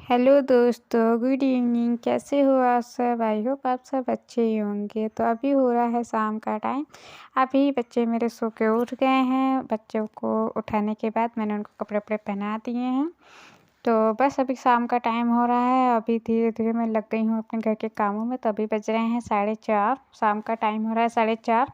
Hello दोस्तों, good evening. कैसे हो आप सब? आई होप आप सब अच्छे ही होंगे। तो अभी हो रहा है शाम का टाइम। अभी बच्चे मेरे सो के उठ गए हैं। बच्चों को उठाने के बाद मैंने उनको कपड़े वपड़े पहना दिए हैं। तो बस अभी शाम का टाइम हो रहा है। अभी धीरे धीरे मैं लग गई हूँ अपने घर के कामों में। तो अभी बज रहे हैं 4:30। शाम का टाइम हो रहा है 4:30।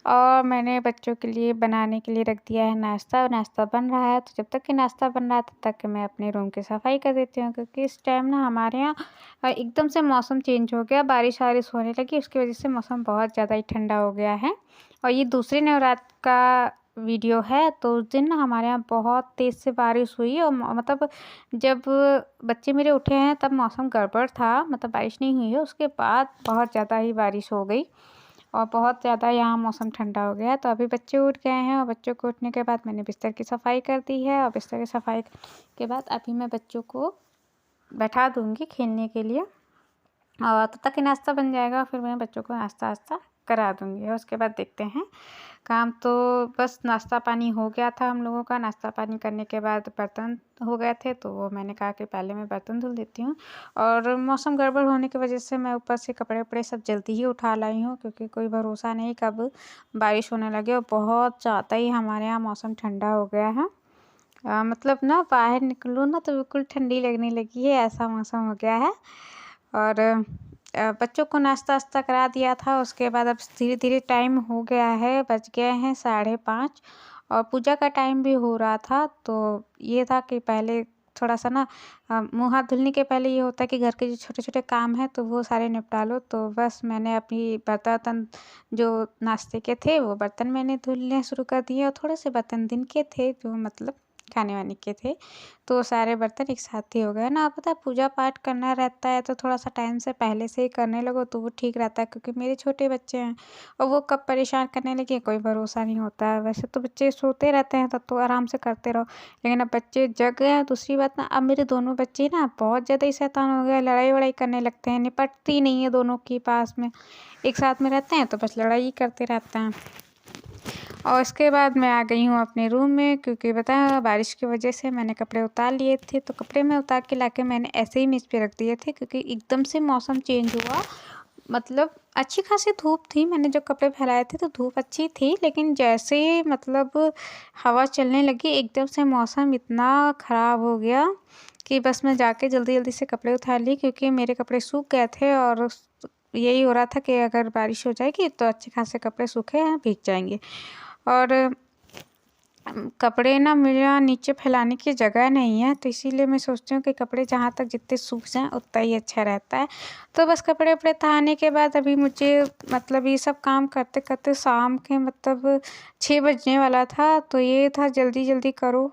और मैंने बच्चों के लिए बनाने के लिए रख दिया है नाश्ता। और नाश्ता बन रहा है, तो जब तक कि नाश्ता बन रहा है तब तक कि मैं अपने रूम की सफाई कर देती हूँ, क्योंकि इस टाइम ना हमारे यहाँ एकदम से मौसम चेंज हो गया, बारिश वारिश होने लगी। उसकी वजह से मौसम बहुत ज़्यादा ही ठंडा हो गया है। और ये दूसरे नवरात्र का वीडियो है। तो उस दिन ना हमारे यहाँ बहुत तेज़ से बारिश हुई। और मतलब जब बच्चे मेरे उठे हैं तब मौसम गड़बड़ था, मतलब बारिश नहीं हुई है। उसके बाद बहुत ज़्यादा ही बारिश हो गई और बहुत ज़्यादा यहाँ मौसम ठंडा हो गया है। तो अभी बच्चे उठ गए हैं और बच्चों को उठने के बाद मैंने बिस्तर की सफाई कर दी है। और बिस्तर की सफाई के बाद अभी मैं बच्चों को बैठा दूँगी खेलने के लिए। और तब तक कि नाश्ता बन जाएगा, फिर मैं बच्चों को नाश्ता वास्ता करा दूँगी। और उसके बाद देखते हैं काम। तो बस नाश्ता पानी हो गया था हम लोगों का। नाश्ता पानी करने के बाद बर्तन हो गए थे, तो वो मैंने कहा कि पहले मैं बर्तन धुल देती हूँ। और मौसम गड़बड़ होने की वजह से मैं ऊपर से कपड़े वपड़े सब जल्दी ही उठा लाई हूँ, क्योंकि कोई भरोसा नहीं कब बारिश होने लगे। और बहुत ज़्यादा ही हमारे यहाँ मौसम ठंडा हो गया है। मतलब ना बाहर निकलो ना तो बिल्कुल ठंडी लगने लगी है, ऐसा मौसम हो गया है। और बच्चों को नाश्ता वास्ता करा दिया था। उसके बाद अब धीरे धीरे टाइम हो गया है, बज गए हैं 5:30। और पूजा का टाइम भी हो रहा था। तो ये था कि पहले थोड़ा सा ना मुँह हाथ धुलने के पहले ये होता है कि घर के जो छोटे छोटे काम हैं तो वो सारे निपटा लो। तो बस मैंने अपनी बर्तन जो नाश्ते के थे वो बर्तन मैंने धुलने शुरू कर दिए। और थोड़े से बर्तन दिन के थे जो मतलब खाने वाने के थे। तो सारे बर्तन एक साथ ही हो गए ना। पता है पूजा पाठ करना रहता है तो थोड़ा सा टाइम से पहले से ही करने लगो तो वो ठीक रहता है, क्योंकि मेरे छोटे बच्चे हैं और वो कब परेशान करने लगे कोई भरोसा नहीं होता है। वैसे तो बच्चे सोते रहते हैं तब तो आराम से करते रहो, लेकिन अब बच्चे जग गए हैं। दूसरी बात ना, अब मेरे दोनों बच्चे ना बहुत ज़्यादा ही शैतान हो गए, लड़ाई वड़ाई करने लगते हैं। निपटती नहीं है दोनों के पास में, एक साथ में रहते हैं तो बस लड़ाई ही करते रहते हैं। और उसके बाद मैं आ गई हूँ अपने रूम में, क्योंकि बताया बारिश की वजह से मैंने कपड़े उतार लिए थे। तो कपड़े मैं उतार के लाके मैंने ऐसे ही मेज़ पे रख दिए थे, क्योंकि एकदम से मौसम चेंज हुआ। मतलब अच्छी खासी धूप थी, मैंने जो कपड़े फैलाए थे तो धूप अच्छी थी, लेकिन जैसे मतलब हवा चलने लगी एकदम से मौसम इतना ख़राब हो गया कि बस मैं जाके जल्दी जल्दी से कपड़े उतार ली, क्योंकि मेरे कपड़े सूख गए थे। और यही हो रहा था कि अगर बारिश हो जाएगी तो अच्छे खासे कपड़े सूखे हैं, भीग जाएंगे। और कपड़े ना मेरे यहाँ नीचे फैलाने की जगह नहीं है, तो इसीलिए मैं सोचती हूँ कि कपड़े जहाँ तक जितने सूख जाएँ उतना ही अच्छा रहता है। तो बस कपड़े वपड़े तहाने के बाद अभी मुझे मतलब ये सब काम करते करते शाम के मतलब 6 बजने वाला था। तो ये था जल्दी जल्दी करो,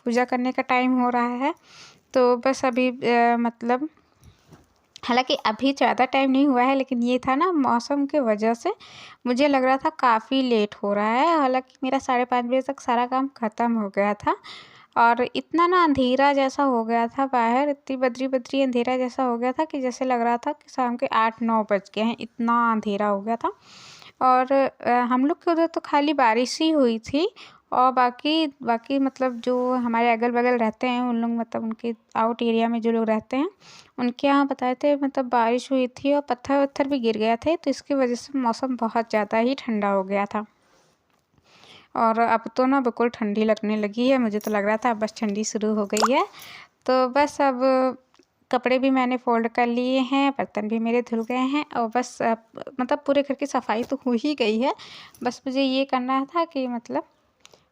पूजा करने का टाइम हो रहा है। तो बस अभी मतलब हालाँकि अभी ज़्यादा टाइम नहीं हुआ है, लेकिन ये था ना मौसम की वजह से मुझे लग रहा था काफ़ी लेट हो रहा है। हालाँकि मेरा 5:30 बजे तक सारा काम ख़त्म हो गया था। और इतना ना अंधेरा जैसा हो गया था बाहर, इतनी बदरी बदरी अंधेरा जैसा हो गया था कि जैसे लग रहा था कि शाम के 8-9 बज गए हैं, इतना अंधेरा हो गया था। और हम लोग के उधर तो खाली बारिश ही हुई थी। और बाकी बाकी मतलब जो हमारे अगल बगल रहते हैं उन लोग, मतलब उनके आउट एरिया में जो लोग रहते हैं उनके यहाँ बताए थे मतलब बारिश हुई थी और पत्थर वत्थर भी गिर गया थे। तो इसकी वजह से मौसम बहुत ज़्यादा ही ठंडा हो गया था। और अब तो ना बिल्कुल ठंडी लगने लगी है, मुझे तो लग रहा था अब बस ठंडी शुरू हो गई है। तो बस अब कपड़े भी मैंने फ़ोल्ड कर लिए हैं, बर्तन भी मेरे धुल गए हैं। और बस अब मतलब पूरे घर की सफाई तो हो ही गई है। बस मुझे ये करना था कि मतलब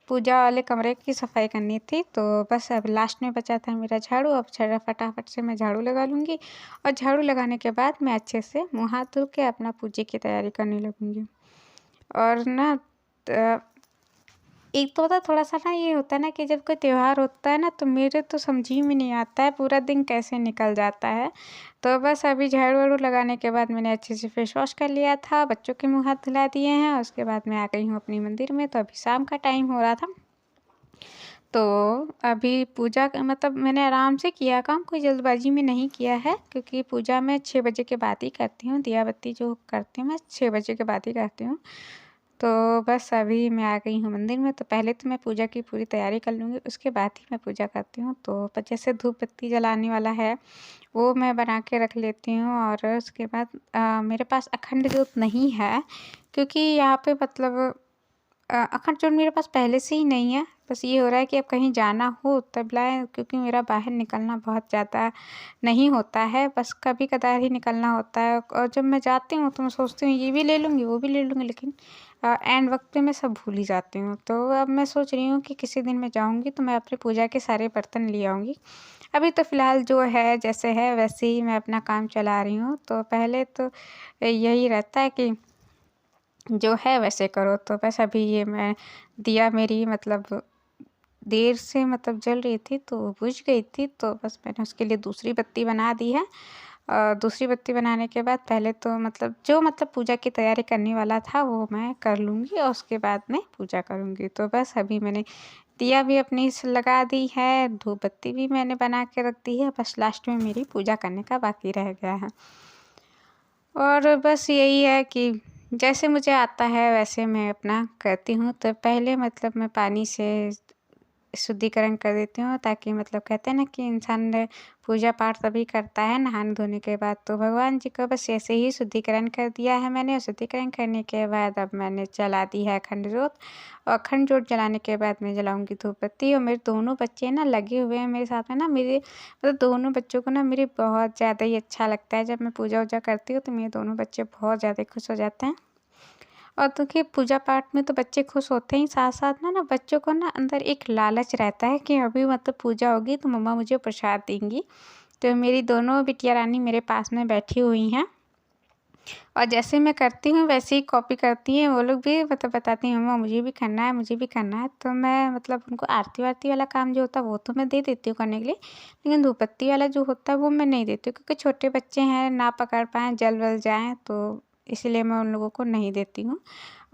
पूजा वाले कमरे की सफाई करनी थी। तो बस अब लास्ट में बचा था मेरा झाड़ू। अब फटाफट से मैं झाड़ू लगा लूँगी। और झाड़ू लगाने के बाद मैं अच्छे से मुँह हाथ धुल के अपना पूजा की तैयारी करने लगूँगी। और ना एक तो पता थोड़ा-सा ना ये होता है ना कि जब कोई त्योहार होता है ना तो मेरे तो समझ ही में नहीं आता है पूरा दिन कैसे निकल जाता है। तो बस अभी झाड़ू-वाड़ू लगाने के बाद मैंने अच्छे से फेस वॉश कर लिया था, बच्चों के मुँह हाथ धुला दिए हैं। उसके बाद मैं आ गई हूँ अपनी मंदिर में। तो अभी शाम का टाइम हो रहा था। तो अभी पूजा का मतलब मैंने आराम से किया काम, कोई जल्दबाजी में नहीं किया है, क्योंकि पूजा मैं 6 बजे के बाद ही करती हूँ। दिया बत्ती जो करती हूँ मैं 6 बजे के बाद ही करती हूँ। तो बस अभी मैं आ गई हूँ मंदिर में, तो पहले तो मैं पूजा की पूरी तैयारी कर लूँगी, उसके बाद ही मैं पूजा करती हूँ। तो जैसे धूप बत्ती जलाने वाला है, वो मैं बना के रख लेती हूँ और उसके बाद मेरे पास अखंड जोत नहीं है, क्योंकि यहाँ पे मतलब अखंड जोत मेरे पास पहले से ही नहीं है। बस ये हो रहा है कि अब कहीं जाना हो तब लाएँ, क्योंकि मेरा बाहर निकलना बहुत ज़्यादा नहीं होता है, बस कभी-कदार ही निकलना होता है। और जब मैं जाती हूँ तो मैं सोचती हूँ ये भी ले लूँगी, वो भी ले लूँगी, लेकिन ऐन वक़्त पे मैं सब भूल ही जाती हूँ। तो अब मैं सोच रही हूँ कि किसी दिन मैं जाऊँगी तो मैं अपनी पूजा के सारे बर्तन ले आऊँगी। अभी तो फ़िलहाल जो है जैसे है वैसे ही मैं अपना काम चला रही हूँ। तो पहले तो यही रहता है कि जो है वैसे करो। तो बस अभी ये मैं दिया मेरी मतलब देर से मतलब जल रही थी तो बुझ गई थी, तो बस मैंने उसके लिए दूसरी बत्ती बना दी है। दूसरी बत्ती बनाने के बाद पहले तो मतलब जो मतलब पूजा की तैयारी करने वाला था वो मैं कर लूँगी और उसके बाद मैं पूजा करूँगी। तो बस अभी मैंने दिया भी अपनी लगा दी है, धूप बत्ती भी मैंने बना के रख दी है, बस लास्ट में मेरी पूजा करने का बाकी रह गया है। और बस यही है कि जैसे मुझे आता है वैसे मैं अपना करती हूँ। तो पहले मतलब मैं पानी से शुद्धिकरण कर देती हूँ, ताकि मतलब कहते हैं ना कि इंसान पूजा पाठ तभी करता है नहाने धोने के बाद। तो भगवान जी का बस ऐसे ही शुद्धिकरण कर दिया है मैंने। शुद्धिकरण करने के बाद अब मैंने जला दी है अखंड जोत, और अखंड जोत जलाने के बाद मैं जलाऊंगी धूप बत्ती। और मेरे दोनों बच्चे ना लगे हुए हैं मेरे साथ में ना, मेरे मतलब दोनों बच्चों को ना मेरे बहुत ज़्यादा ही अच्छा लगता है। जब मैं पूजा वूजा करती हूँ तो मेरे दोनों बच्चे बहुत ज़्यादा खुश हो जाते हैं। और देखिए पूजा पाठ में तो बच्चे खुश होते ही साथ साथ ना बच्चों को ना अंदर एक लालच रहता है कि अभी मतलब पूजा होगी तो मम्मा मुझे प्रसाद देंगी। तो मेरी दोनों बिटिया रानी मेरे पास में बैठी हुई हैं, और जैसे मैं करती हूँ वैसे ही कॉपी करती हैं वो लोग भी। मतलब बताती हैं मम्मा मुझे भी करना है, मुझे भी करना है। तो मैं मतलब उनको आरती वारती वाला काम जो होता है वो तो मैं दे देती हूँ करने के लिए, लेकिन धूप बत्ती वाला जो होता है वो मैं नहीं देती हूँ, क्योंकि छोटे बच्चे हैं ना पकड़ पाएँ जल वल जाएँ, तो इसलिए मैं उन लोगों को नहीं देती हूँ।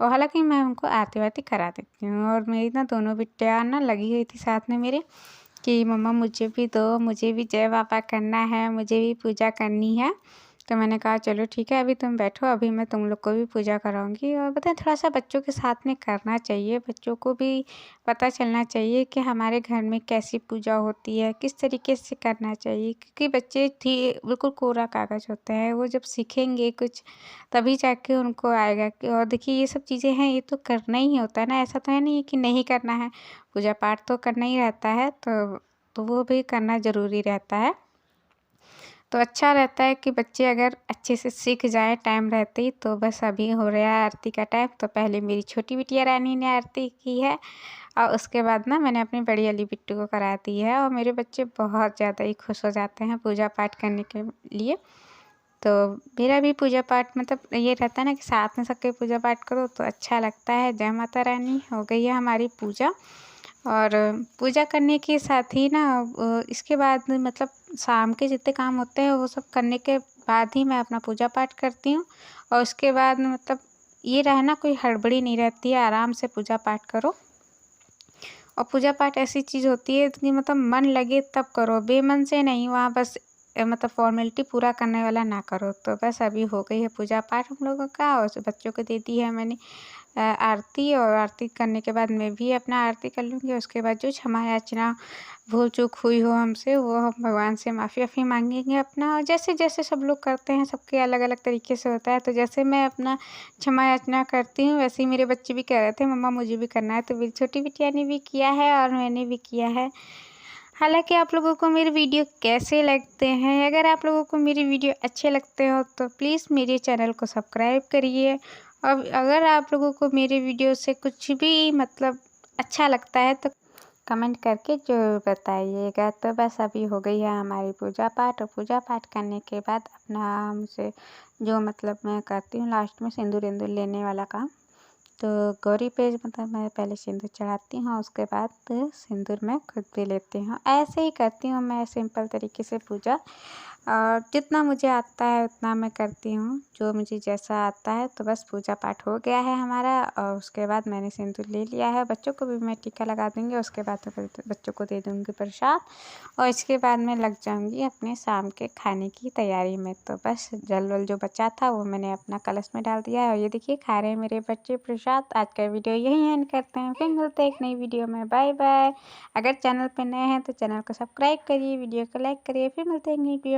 और हालाँकि मैं उनको आरती वारती करा देती हूँ। और मेरी ना दोनों बिटिया ना लगी हुई थी साथ में मेरे कि मम्मा मुझे भी दो, मुझे भी जय बाबा करना है, मुझे भी पूजा करनी है। तो मैंने कहा चलो ठीक है, अभी तुम बैठो, अभी मैं तुम लोग को भी पूजा कराऊंगी। और बताएं थोड़ा-सा बच्चों के साथ में करना चाहिए, बच्चों को भी पता चलना चाहिए कि हमारे घर में कैसी पूजा होती है, किस तरीके से करना चाहिए। क्योंकि बच्चे बिल्कुल कोरा कागज़ होते हैं, वो जब सीखेंगे कुछ तभी जाके उनको आएगा कि और देखिए ये सब चीज़ें हैं, ये तो करना ही होता है ना, ऐसा तो है नहीं कि नहीं करना है। पूजा पाठ तो करना ही रहता है, तो वो भी करना ज़रूरी रहता है। तो अच्छा रहता है कि बच्चे अगर अच्छे से सीख जाएँ टाइम रहते ही। तो बस अभी हो रहा है आरती का टाइम, तो पहले मेरी छोटी बिटिया रानी ने आरती की है और उसके बाद ना मैंने अपनी बड़ी वाली बिट्टू को करा दी है। और मेरे बच्चे बहुत ज़्यादा ही खुश हो जाते हैं पूजा पाठ करने के लिए। तो मेरा भी पूजा पाठ मतलब ये रहता है ना कि साथ में सबके पूजा पाठ करो तो अच्छा लगता है। जय माता रानी। हो गई है हमारी पूजा। और पूजा करने के साथ ही ना इसके बाद मतलब शाम के जितने काम होते हैं वो सब करने के बाद ही मैं अपना पूजा पाठ करती हूँ। और उसके बाद मतलब ये रहना कोई हड़बड़ी नहीं रहती है, आराम से पूजा पाठ करो। और पूजा पाठ ऐसी चीज़ होती है कि मतलब मन लगे तब करो, बेमन से नहीं। वहाँ बस मतलब फॉर्मेलिटी पूरा करने वाला ना करो। तो बस अभी हो गई है पूजा पाठ हम लोगों का, और बच्चों को दे दी है मैंने आरती। और आरती करने के बाद मैं भी अपना आरती कर लूँगी। उसके बाद जो क्षमा याचना भूल चूक हुई हो हमसे वो हम भगवान से माफ़ी वाफ़ी मांगेंगे अपना। और जैसे जैसे सब लोग करते हैं सबके अलग अलग तरीके से होता है। तो जैसे मैं अपना क्षमा याचना करती हूँ वैसे ही मेरे बच्चे भी कह रहे थे मम्मा मुझे भी करना है। तो मेरी छोटी बिटिया ने भी किया है और मैंने भी किया है। हालाँकि आप लोगों को मेरे वीडियो कैसे लगते हैं? अगर आप लोगों को मेरे वीडियो अच्छे लगते हो तो प्लीज़ मेरे चैनल को सब्सक्राइब करिए। और अगर आप लोगों को मेरे वीडियो से कुछ भी मतलब अच्छा लगता है तो कमेंट करके ज़रूर बताइएगा। तो बस अभी हो गई है हमारी पूजा पाठ। और पूजा पाठ करने के बाद अपना मुझे जो मतलब मैं करती हूँ लास्ट में सिंदूर-विंदूर लेने वाला काम। तो गौरी पे मतलब मैं पहले सिंदूर चढ़ाती हूँ, उसके बाद सिंदूर मैं खुद भी लेती हूँ। ऐसे ही करती हूँ मैं सिंपल तरीके से पूजा। और जितना मुझे आता है उतना मैं करती हूँ, जो मुझे जैसा आता है। तो बस पूजा पाठ हो गया है हमारा और उसके बाद मैंने सिंदूर ले लिया है। बच्चों को भी मैं टीका लगा दूँगी, उसके बाद तो फिर बच्चों को दे दूँगी प्रसाद और इसके बाद मैं लग जाऊँगी अपने शाम के खाने की तैयारी में। तो बस जल वल जो बचा था वो मैंने अपना कलश में डाल दिया है और ये देखिए खा रहे हैं मेरे बच्चे प्रसाद। आज का वीडियो यहीं एंड करते हैं, फिर मिलते हैं एक नई वीडियो में। Bye bye. अगर चैनल पे नए हैं तो चैनल को सब्सक्राइब करिए, वीडियो को लाइक करिए। फिर मिलते हैं एक नई वीडियो में।